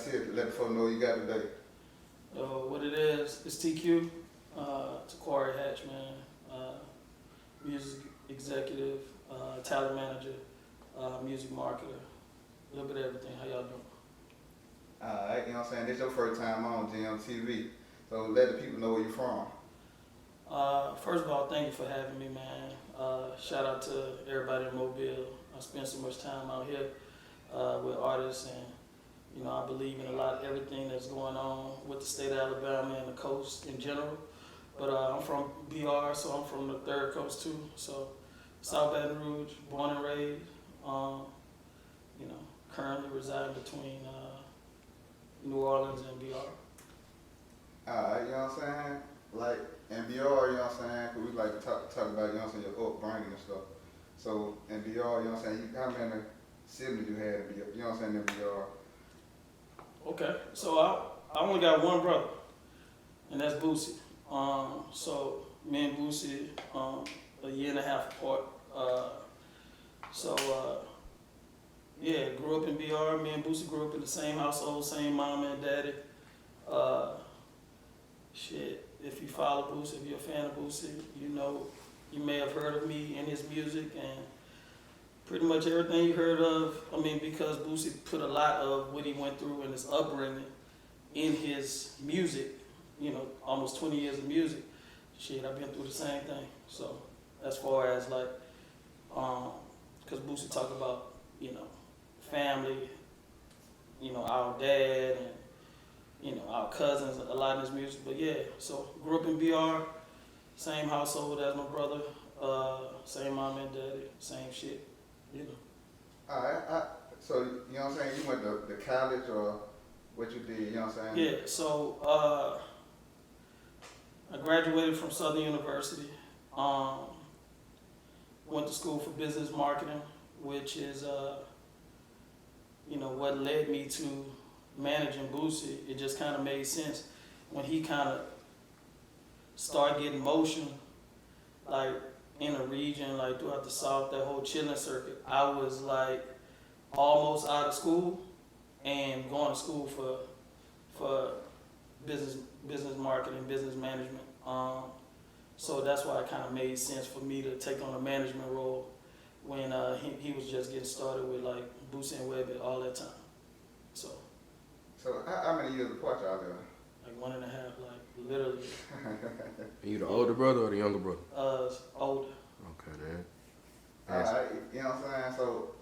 see it, let the folks know what you got today. What it is, it's TQ, Taquari Hatchman, music executive, talent manager, music marketer, a little bit of everything. How y'all doing? Alright, you know what I'm saying? This your first time on GMTV, so let the people know where you're from. First of all, thank you for having me, man. Shout out to everybody in Mobile. I spend so much time out here with artists, and you know, I believe in a lot of everything that's going on with the state of Alabama and the coast in general. But I'm from BR, so I'm from the third coast too. So South Baton Rouge, born and raised. You know, currently reside between New Orleans and BR. Alright, you know what I'm saying? Like, in BR, you know what I'm saying? Cause we like to talk about, you know what I'm saying, your upbringing and stuff. So, in BR, you know what I'm saying, how many siblings you had in BR, you know what I'm saying, in BR? Okay, so I only got one brother, and that's Boosie. So me and Boosie, a year and a half apart. Yeah, grew up in BR. Me and Boosie grew up in the same household, same mom and daddy. If you follow Boosie, if you're a fan of Boosie, you know, you may have heard of me and his music, and pretty much everything you heard of, I mean, because Boosie put a lot of what he went through in his upbringing in his music, you know, almost 20 years of music. I've been through the same thing. So as far as like, because Boosie talked about, you know, family, you know, our dad and, you know, our cousins, a lot in his music. But yeah, so grew up in BR, same household as my brother, same mom and daddy, same shit, you know. Alright, so, you know what I'm saying, you went to college or what you did, you know what I'm saying? Yeah, so I graduated from Southern University, went to school for business marketing, which is, you know, what led me to managing Boosie. It just kind of made sense when he kind of started getting motion, like in a region, like throughout the South, that whole chilling circuit. I was like almost out of school and going to school for business marketing, business management. So that's why it kind of made sense for me to take on a management role when he was just getting started with like Boosie and Webby all that time. So how many years apart y'all there? Like 1.5, like literally. Are you the older brother or the younger brother? Older. Okay, man. Alright, you know what I'm saying? So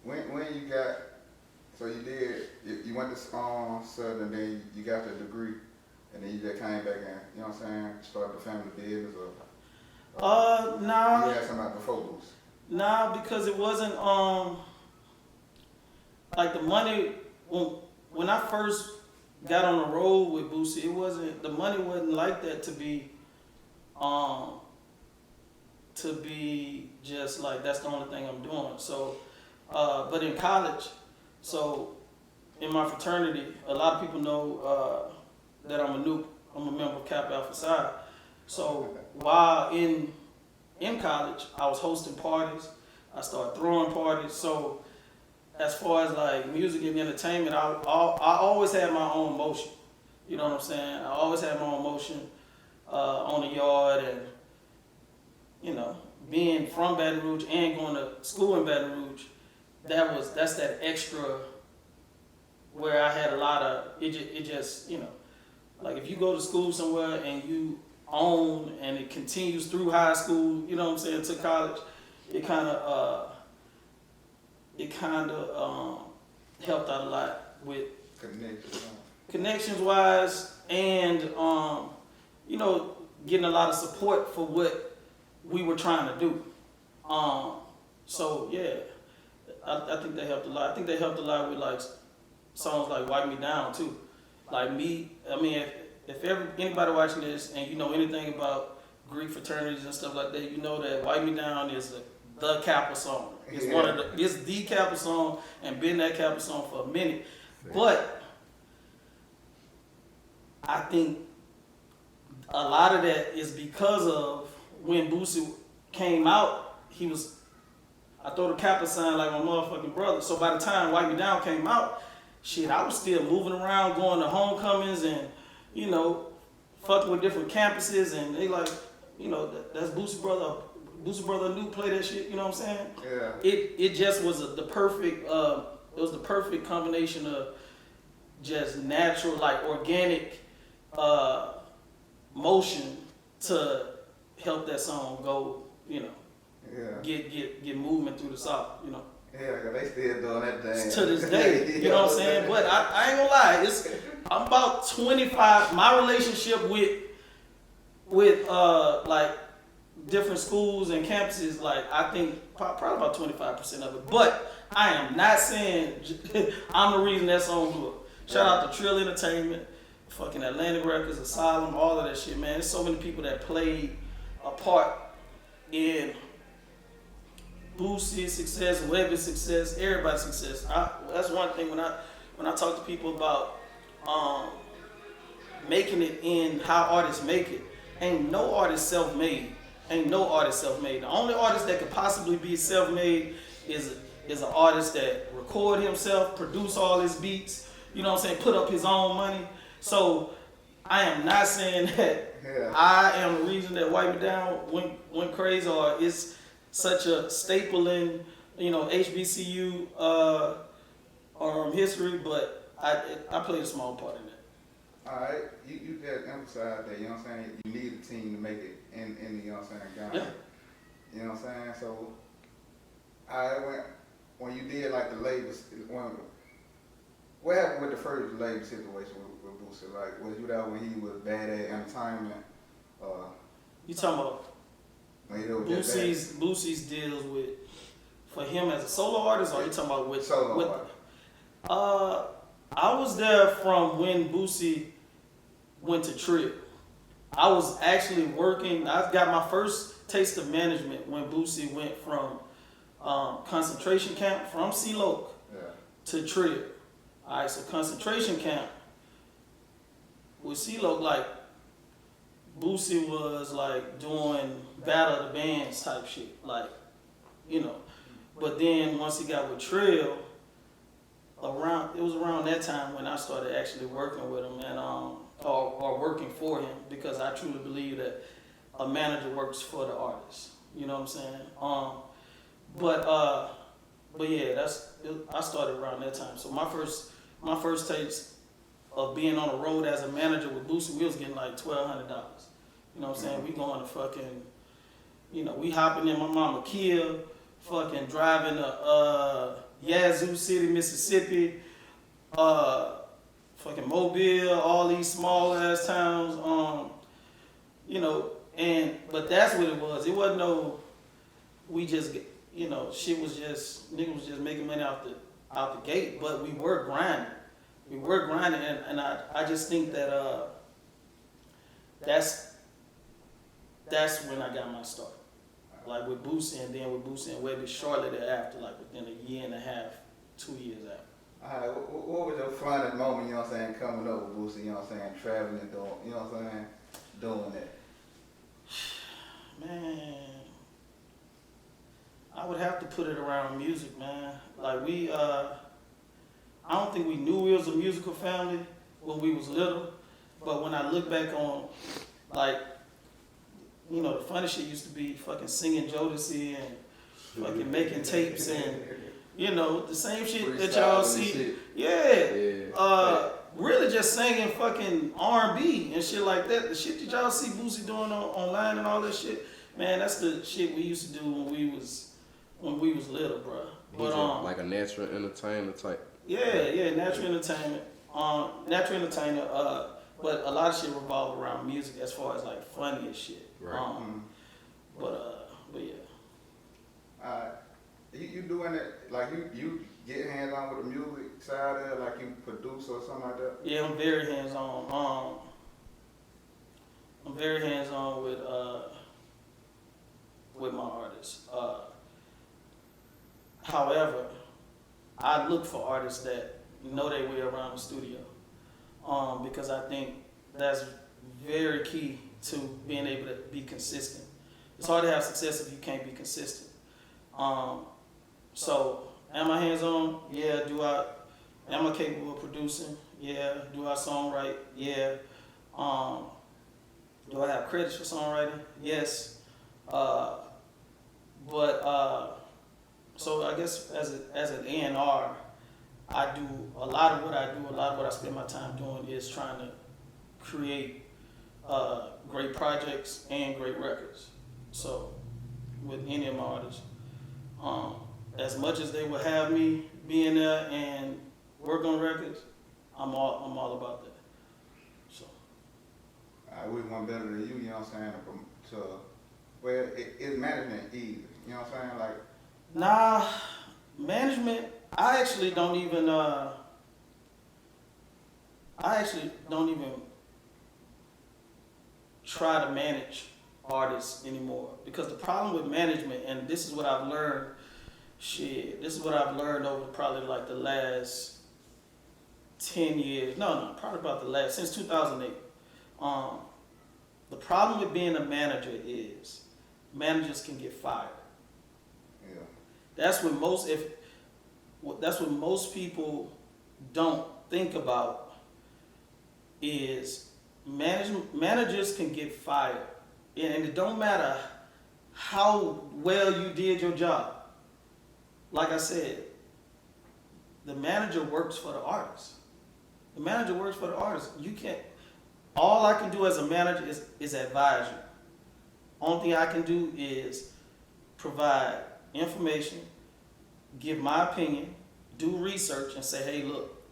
when you got, so you went to Southern, then you got your degree, and then you just came back and, you know what I'm saying, started the family business, or nah. you had somebody before Boosie? Nah, because it wasn't like the money when I first got on the road with Boosie, the money wasn't like that to be just like that's the only thing I'm doing. So but in college, so in my fraternity, a lot of people know that I'm a member of Kappa Alpha Psi. So while in college, I was hosting parties. I started throwing parties. So as far as like music and entertainment, I always had my own motion. You know what I'm saying? I always had my own motion on the yard, and you know, being from Baton Rouge and going to school in Baton Rouge, that's that extra where I had a lot of it just you know, like if you go to school somewhere and you own and it continues through high school, you know what I'm saying, to college, it kind of helped out a lot with connections wise, and you know, getting a lot of support for what we were trying to do. So yeah, I think they helped a lot. I think they helped a lot with like songs like "Wipe Me Down" too. Like me, I mean, if anybody watching this and you know anything about Greek fraternities and stuff like that, you know that "Wipe Me Down" is the Kappa song. It's the Kappa song, and been that Kappa song for a minute. But I think a lot of that is because of when Boosie came out, I throw the Kappa sign like my motherfucking brother. So by the time "Wipe Me Down" came out, shit, I was still moving around, going to homecomings and, you know, fucking with different campuses, and they like, you know, that's Boosie brother. Boosie brother Luke play that shit. You know what I'm saying? Yeah. It just was the perfect. It was the perfect combination of just natural, like organic motion to help that song go. You know, Yeah. get movement through the South. You know. Yeah, 'cause they still doing that thing. To this day, you know what I'm saying? But I ain't gonna lie, I'm about 25. My relationship with like different schools and campuses, like I think probably about 25% of it. But I am not saying I'm the reason that song blew up. Shout out to Trill Entertainment, fucking Atlantic Records, Asylum, all of that shit, man. There's so many people that played a part in Boosie's success, Webb's success, everybody's success. That's one thing when I talk to people about making it in how artists make it. Ain't no artist self-made. Ain't no artist self-made. The only artist that could possibly be self-made is an artist that record himself, produce all his beats. You know what I'm saying? Put up his own money. So I am not saying that I am the reason that Wipe It Down went crazy, or it's such a staple in, you know, HBCU history, but I played a small part in that. All right, you just emphasized that, you know what I'm saying? You need a team to make it in the, you know what I'm saying, Ghana. Yeah. You know what I'm saying? So, when you did like the labels, what happened with the first label situation with Boosie? Like, was you there when he was Bad at Entertainment? You talking about when he was just Boosie's deals with, for him as a solo artist, or you talking about with solo artist? I was there from when Boosie went to Trip. I was actually working. I got my first taste of management when Boosie went from concentration camp from C-Loc to Trip. All right, so concentration camp with C-Loc, like Boosie was like doing Battle of the Bands type shit, like, you know. But then once he got with Trill, it was around that time when I started actually working with him and or working for him, because I truly believe that a manager works for the artist. You know what I'm saying? But yeah, I started around that time. So my first taste of being on the road as a manager with Boosie, we was getting like $1,200. You know what I'm saying? We going to fucking, you know, we hopping in my mama Kia, fucking driving to Yazoo City, Mississippi, fucking Mobile, all these small ass towns, you know, but that's what it was. It wasn't no, we just, you know, shit was just, niggas was just making money out the gate, but we were grinding. We were grinding, and I just think that that's when I got my start. Like with Boosie, and then with Boosie and Webby shortly thereafter, like within a year and a half, 2 years after. Alright, what was your funnest moment, you know what I'm saying, coming up with Boosie, you know what I'm saying, traveling and doing, you know what I'm saying, doing that? Man, I would have to put it around music, man. Like I don't think we knew we was a musical family when we was little, but when I look back on, like, you know, the funny shit used to be fucking singing Jodeci and fucking making tapes and, you know, the same shit that y'all see. Yeah. Really just singing fucking R&B and shit like that. The shit that y'all see Boosie doing online and all that shit, man, that's the shit we used to do when we was little, bro. But like a natural entertainer type. Yeah, natural entertainment. Natural entertainer. But a lot of shit revolved around music as far as like funny as shit. Right. But yeah. You doing it, like you get hands on with the music side of it, like you produce or something like that? Yeah, I'm very hands on. I'm very hands on with my artists. However, I look for artists that know their way around the studio, because I think that's very key to being able to be consistent. It's hard to have success if you can't be consistent. So, am I hands on? Yeah. Do I Am I capable of producing? Yeah. Do I songwrite? Yeah. Do I have credits for songwriting? Yes. Uh, but so I guess as an A&R, I do a lot of what I do. A lot of what I spend my time doing is trying to create great projects and great records. So with any of my artists, as much as they would have me be in there and work on records, I'm all about that. So I wouldn't want better than you, you know what I'm saying? Well, it's management easy, you know what I'm saying? Like, nah, management. I actually don't even. Try to manage artists anymore because the problem with management, and this is what I've learned. This is what I've learned over probably like the last 10 years. No, probably about the last since 2008. The problem with being a manager is managers can get fired. yeah, That's what most people don't think about is managers can get fired, and it don't matter how well you did your job. Like I said, the manager works for the artist. The manager works for the artist. You can't. All I can do as a manager is advise you. Only thing I can do is provide information, give my opinion, do research, and say, hey, look,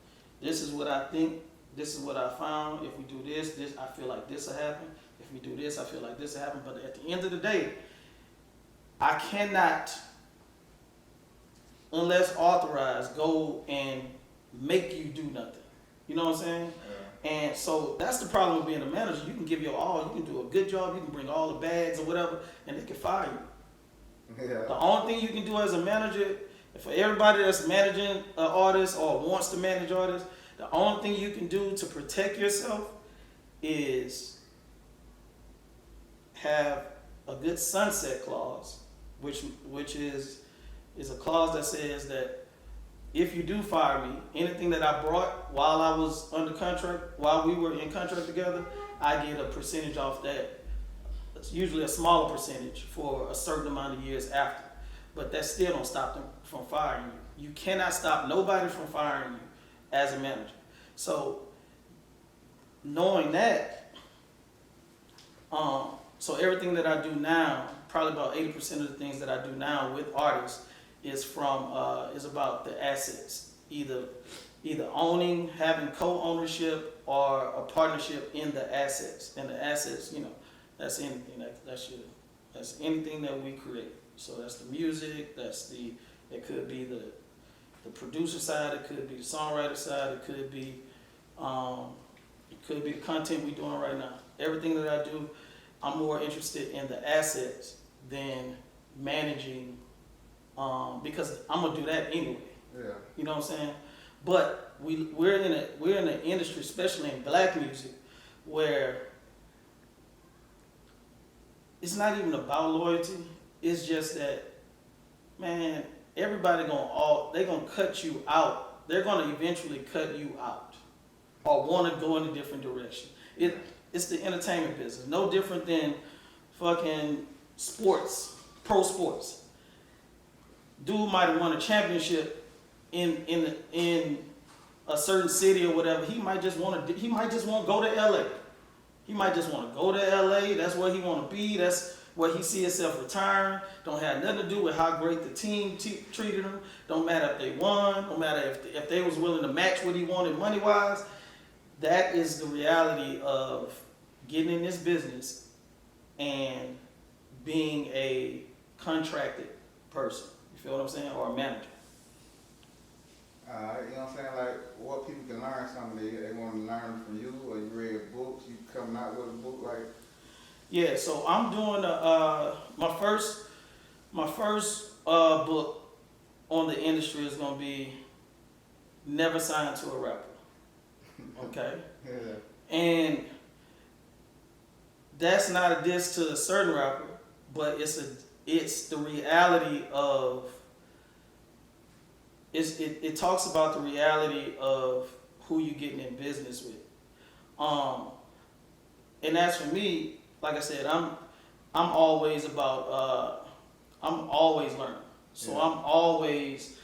this is what I think. This is what I found. If we do this, I feel like this will happen. If we do this, I feel like this will happen. But at the end of the day, I cannot, unless authorized, go and make you do nothing. You know what I'm saying? yeah. And so that's the problem with being a manager. You can give your all. You can do a good job. You can bring all the bags or whatever, and they can fire you. Yeah. The only thing you can do as a manager, for everybody that's managing an artist or wants to manage artists, the only thing you can do to protect yourself is have a good sunset clause, which is a clause that says that if you do fire me, anything that I brought while I was under contract, while we were in contract together, I get a percentage off that. It's usually a smaller percentage for a certain amount of years after. But that still don't stop them from firing you. You cannot stop nobody from firing you as a manager. So knowing that, so everything that I do now, probably about 80% of the things that I do now with artists is about the assets. Either owning, having co-ownership, or a partnership in the assets. And the assets, that's anything that's anything that we create. So that's the music, it could be the producer side, it could be the songwriter side, it could be the content we're doing right now. Everything that I do, I'm more interested in the assets than managing, because I'm gonna do that anyway. Yeah. You know what I'm saying? But we're in an industry, especially in black music, where it's not even about loyalty. It's just that, man, everybody gonna cut you out. They're gonna eventually cut you out, or want to go in a different direction. It's the entertainment business, no different than fucking sports, pro sports. Dude might have won a championship in a certain city or whatever. He might just want to go to LA. He might just want to go to LA. That's where he want to be. That's where he see himself retiring. Don't have nothing to do with how great the team treated him. Don't matter if they won. Don't matter if they was willing to match what he wanted money wise. That is the reality of getting in this business and being a contracted person. You feel what I'm saying? Or a manager. You know what I'm saying? Like, what people can learn something, they want to learn from you, or you read books, you coming out with a book, like. Yeah, so I'm doing my first book on the industry is gonna be Never Signed to a Rapper. Okay? Yeah. And that's not a diss to a certain rapper, but it's the reality of it talks about the reality of who you're getting in business with. And as for me, like I said, I'm always about I'm always learning. So Yeah. I'm always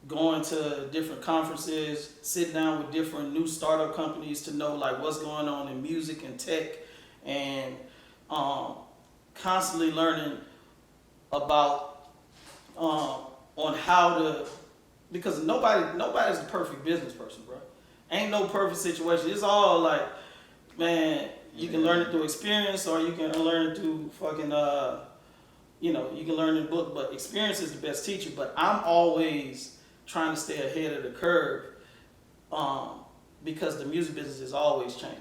going to different conferences, sitting down with different new startup companies to know like what's going on in music and tech, and constantly learning about on how to, because nobody's the perfect business person, bro. Ain't no perfect situation. It's all like, man, you can learn it through experience, or you can learn it through fucking you can learn in a book, but experience is the best teacher. But I'm always trying to stay ahead of the curve, because the music business is always changing.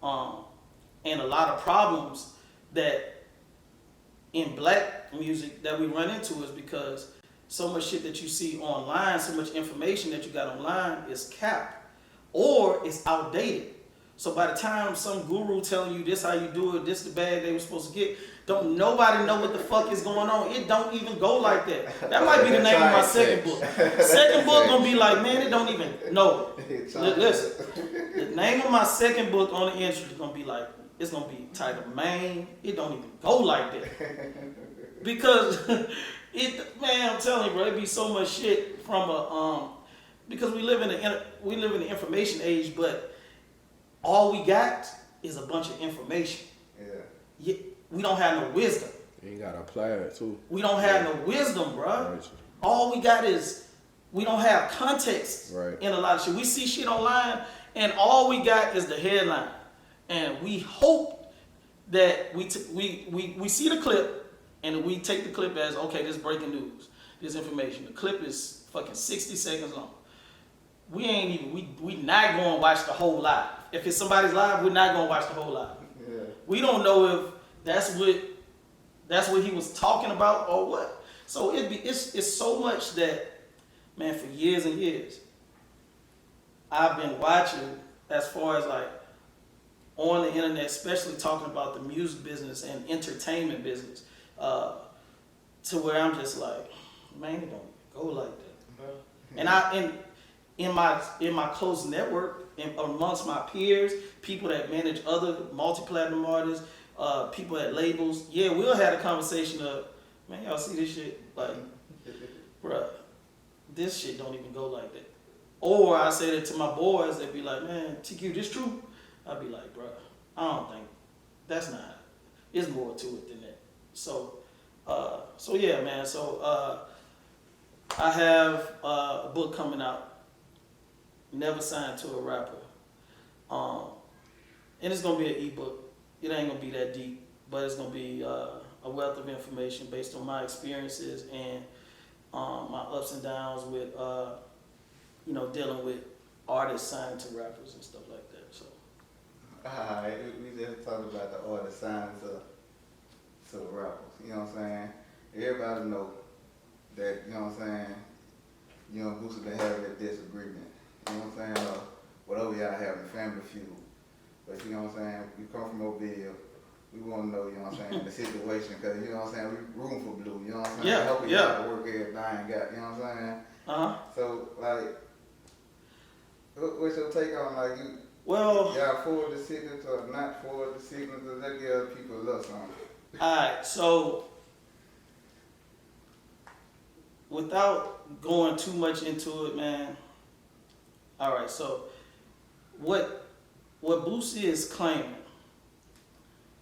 And a lot of problems that in black music that we run into is because so much shit that you see online, so much information that you got online is capped or it's outdated. So by the time some guru telling you this how you do it, this the bag they were supposed to get, don't nobody know what the fuck is going on. It don't even go like that. That might be the name of my second book. Second book gonna be like, man, it don't even know. Listen, the name of my second book on the intro is gonna be like, it's gonna be titled Man. It don't even go like that. Because man, I'm telling you, bro, it be so much shit from a because we live in the information age, but all we got is a bunch of information. Yeah. We don't have no wisdom. You ain't gotta apply it too. We don't have no wisdom, bro. Right. All we got is we don't have context Right. in a lot of shit. We see shit online, and all we got is the headline, and we hope that we see the clip, and we take the clip as, okay, this is breaking news, this information. The clip is fucking 60 seconds long. We ain't even we not gonna watch the whole live. If it's somebody's live, we're not gonna watch the whole live. Yeah. We don't know if that's what he was talking about or what. So it's so much that, man, for years and years I've been watching, as far as like on the internet, especially talking about the music business and entertainment business, to where I'm just like, man, it don't go like that, bro. And in my close network, amongst my peers, people that manage other multi-platinum artists, people at labels, yeah, we'll have a conversation of, man, y'all see this shit? Like, bruh, this shit don't even go like that. Or I say that to my boys, they'd be like, man, TQ, this true? I'd be like, bruh, I don't think, that's not, it's more to it than that. So yeah, man, so I have a book coming out, Never Signed to a Rapper. And it's gonna be an ebook. It ain't gonna be that deep, but it's gonna be a wealth of information based on my experiences and my ups and downs with dealing with artists signed to rappers and stuff like that. So Alright, we just talked about the artist signed to rappers. You know what I'm saying? Everybody know that, you know what I'm saying, Boosie been having that disagreement. You know what I'm saying? Whatever y'all having, family feud. But you know what I'm saying? We come from Mobile. We want to know, you know what I'm saying, the situation. Because, you know what I'm saying, we room for Blue. You know what I'm saying? Yeah, Helping yeah. y'all to work everything got, you know what I'm saying? uh-huh. So, like, what's your take on, like, Well, y'all for the signals or not for the signals? Let's give people a little something. alright, so without going too much into it, man. Alright, so what Boosie is claiming,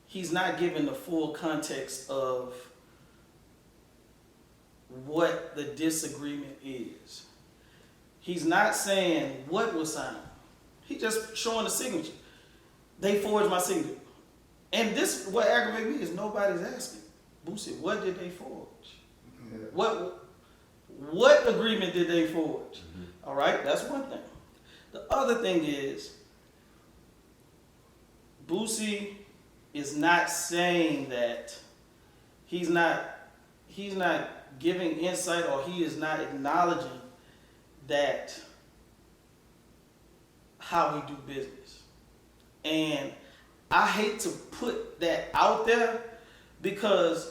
he's not giving the full context of what the disagreement is. He's not saying what was signed. He's just showing the signature. They forged my signature. And this, what aggravates me is nobody's asking. Boosie, what did they forge? Yeah. What agreement did they forge? All right, that's one thing. The other thing is, Boosie is not saying that he's not giving insight, or he is not acknowledging that how we do business. And I hate to put that out there because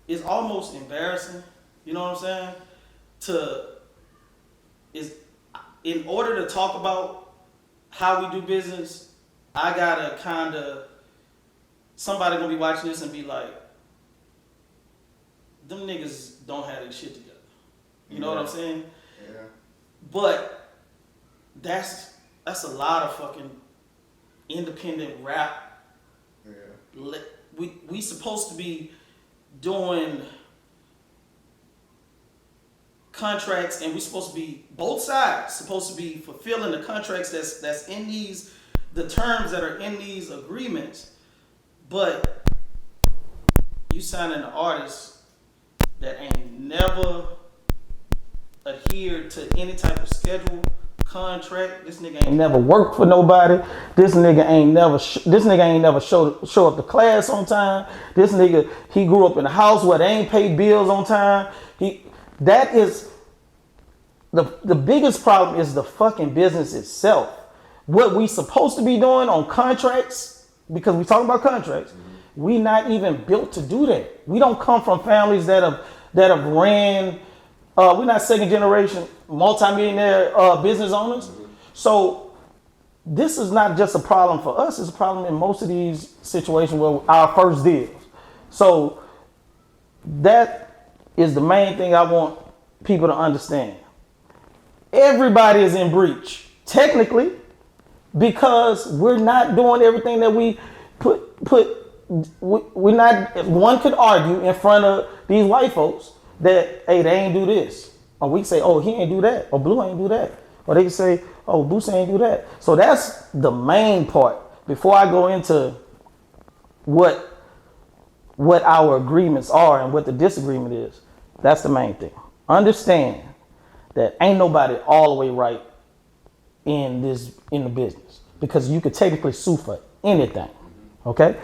it's almost embarrassing. You know what I'm saying? In order to talk about how we do business, I gotta kind of, somebody gonna be watching this and be like, them niggas don't have their shit together. You know what I'm saying? Yeah. But that's a lot of fucking independent rap. Yeah. We supposed to be doing contracts, and we supposed to be, both sides supposed to be fulfilling the contracts that's in these, the terms that are in these agreements. But you signing an artist that ain't never adhered to any type of schedule, contract. This nigga ain't never worked for nobody. This nigga ain't never show up to class on time. This nigga, he grew up in a house where they ain't paid bills on time. That is the biggest problem, is the fucking business itself. What we supposed to be doing on contracts, because we talking about contracts, we not even built to do that. We don't come from families that have ran. We're not second generation multimillionaire business owners. So this is not just a problem for us. It's a problem in most of these situations where our first deals. So that is the main thing I want people to understand. Everybody is in breach, technically, because we're not doing everything that we we're not. One could argue in front of these white folks that, hey, they ain't do this. Or we say, oh, he ain't do that. Or Blue ain't do that. Or they can say, oh, Boosie ain't do that. So that's the main part. Before I go into what our agreements are and what the disagreement is, that's the main thing. Understand that ain't nobody all the way right in the business, because you could technically sue for anything. Okay?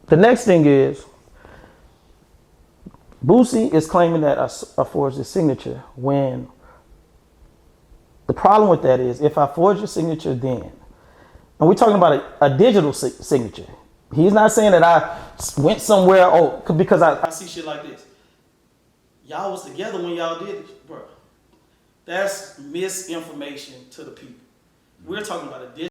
The next thing is, Boosie is claiming that I forged his signature, when the problem with that is, if I forged your signature then, and we're talking about a digital signature. He's not saying that I went somewhere, because I see shit like this. Y'all was together when y'all did it, bro. That's misinformation to the people. We're talking about a digital